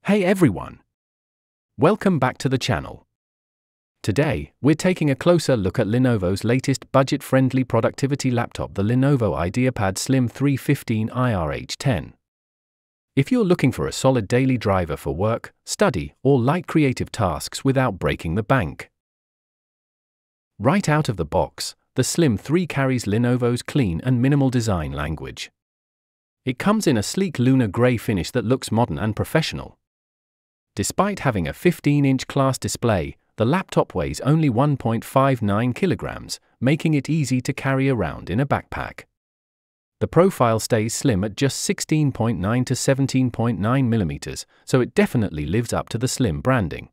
Hey everyone! Welcome back to the channel. Today, we're taking a closer look at Lenovo's latest budget-friendly productivity laptop, the Lenovo IdeaPad Slim 3 15IRH10. If you're looking for a solid daily driver for work, study, or light creative tasks without breaking the bank. Right out of the box, the Slim 3 carries Lenovo's clean and minimal design language. It comes in a sleek lunar grey finish that looks modern and professional. Despite having a 15-inch class display, the laptop weighs only 1.59 kilograms, making it easy to carry around in a backpack. The profile stays slim at just 16.9 to 17.9 millimeters, so it definitely lives up to the slim branding.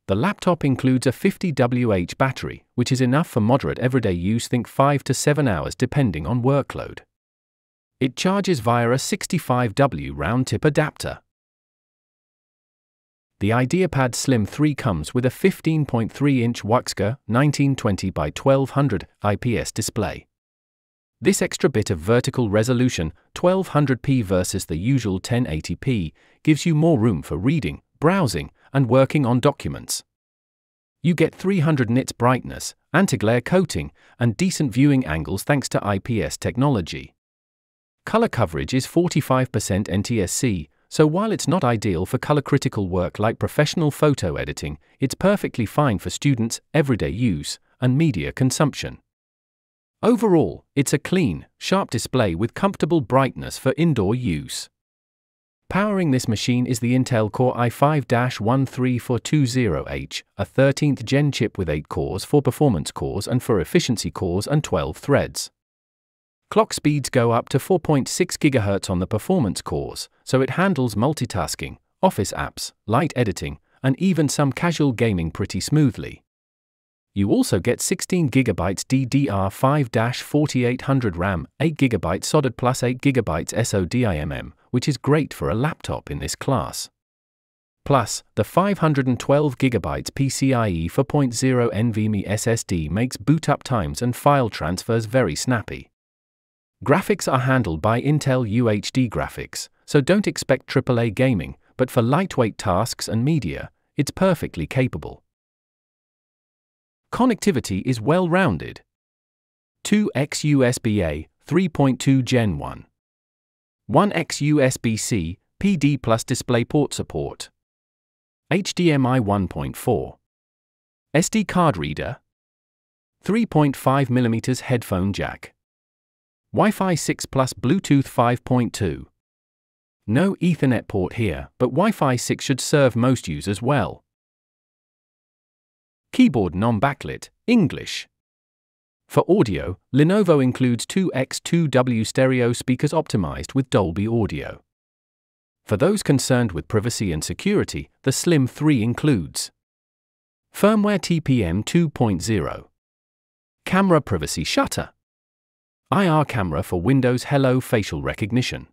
The laptop includes a 50 mAh battery, which is enough for moderate everyday use, think 5 to 7 hours depending on workload. It charges via a 65W round-tip adapter. The IdeaPad Slim 3 comes with a 15.3-inch Wuxka 1920 by 1200 IPS display. This extra bit of vertical resolution, 1200p versus the usual 1080p, gives you more room for reading, browsing, and working on documents. You get 300 nits brightness, anti-glare coating, and decent viewing angles thanks to IPS technology. Color coverage is 45% NTSC, so while it's not ideal for color-critical work like professional photo editing, it's perfectly fine for students, everyday use, and media consumption. Overall, it's a clean, sharp display with comfortable brightness for indoor use. Powering this machine is the Intel Core i5-13420H, a 13th gen chip with 8 cores for performance cores and for efficiency cores and 12 threads. Clock speeds go up to 4.6 GHz on the performance cores, so it handles multitasking, office apps, light editing, and even some casual gaming pretty smoothly. You also get 16 GB DDR5-4800 RAM, 8 GB solid plus 8 GB SODIMM, which is great for a laptop in this class. Plus, the 512 GB PCIe 4.0 NVMe SSD makes boot-up times and file transfers very snappy. Graphics are handled by Intel UHD graphics, so don't expect AAA gaming, but for lightweight tasks and media, it's perfectly capable. Connectivity is well-rounded. 2x USB-A, 3.2 Gen 1. 1x USB-C, PD plus DisplayPort support. HDMI 1.4. SD card reader. 3.5mm headphone jack. Wi-Fi 6 plus Bluetooth 5.2. No Ethernet port here, but Wi-Fi 6 should serve most users well. Keyboard non-backlit, English. For audio, Lenovo includes 2x2W stereo speakers optimized with Dolby Audio. For those concerned with privacy and security, the Slim 3 includes firmware TPM 2.0, camera privacy shutter, IR camera for Windows Hello facial recognition,